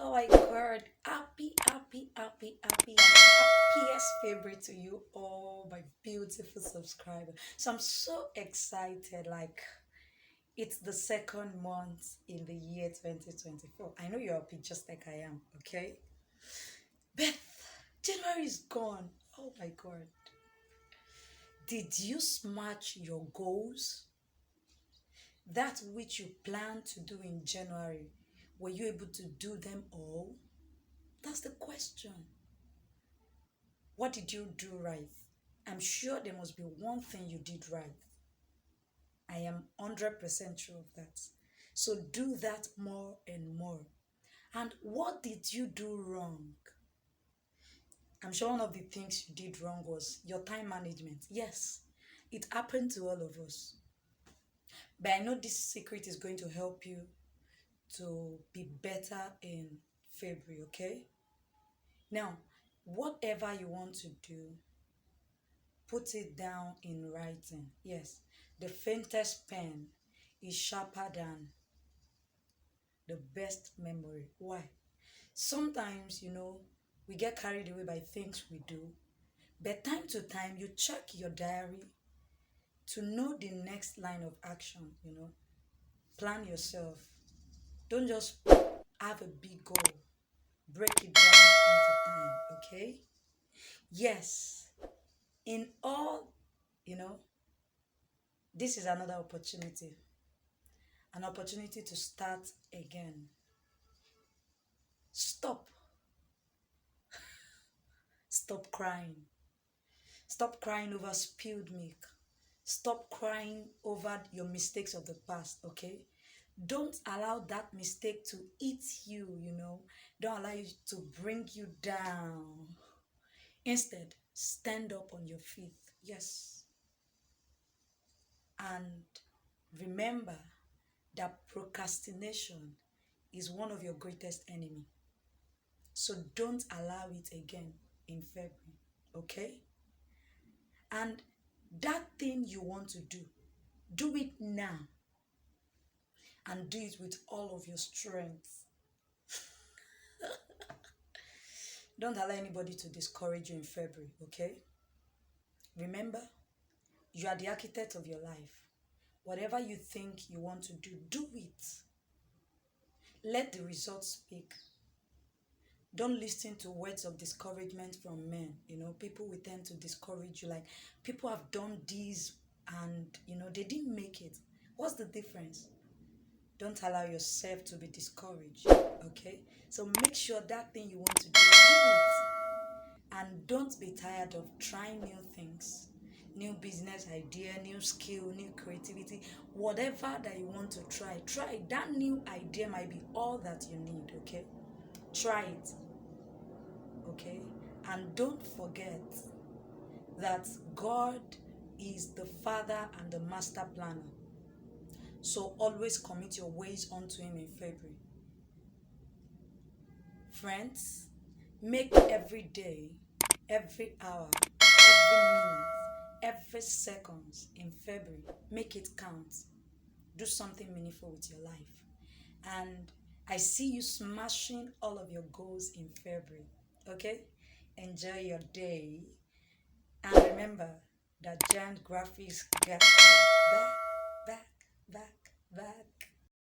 Oh my god. Happy. Happiest favorite to you, all my beautiful subscriber. So I'm so excited. Like, it's the second month in the year 2024. I know you're happy just like I am, okay? Beth, January is gone. Oh my god. Did you smash your goals? That which you planned to do in January, were you able to do them all? That's the question. What did you do right? I'm sure there must be one thing you did right. I am 100% sure of that. So do that more and more. And what did you do wrong? I'm sure one of the things you did wrong was your time management. Yes, it happened to all of us. But I know this secret is going to help you to be better in February, okay? Now, whatever you want to do, put it down in writing. Yes, the faintest pen is sharper than the best memory. Why? Sometimes, we get carried away by things we do, but time to time, you check your diary to know the next line of action. Plan yourself. Don't just have a big goal, break it down into time, okay? Yes, in all, you know, this is another opportunity, an opportunity to start again. Stop. Stop crying. Stop crying over spilled milk. Stop crying over your mistakes of the past, okay? Don't allow that mistake to eat you. Don't allow it to bring you down. Instead, stand up on your feet. Yes. And remember that procrastination is one of your greatest enemy. So don't allow it again in February, okay? And that thing you want to do it now and do it with all of your strength. Don't allow anybody to discourage you in February, okay? Remember, you are the architect of your life. Whatever you think you want to do it. Let the results speak. Don't listen to words of discouragement from men. People will tend to discourage you. Like, people have done this and, they didn't make it. What's the difference? Don't allow yourself to be discouraged, okay? So make sure that thing you want to do it. And don't be tired of trying new things, new business idea, new skill, new creativity, whatever that you want to try. Try. That new idea might be all that you need, okay? Try it, okay? And don't forget that God is the Father and the Master Planner. So always commit your ways unto Him in February. Friends, make every day, every hour, every minute, every second in February, make it count. Do something meaningful with your life. And I see you smashing all of your goals in February. Okay? Enjoy your day. And remember that Giant Graphics got you back, back, back, back.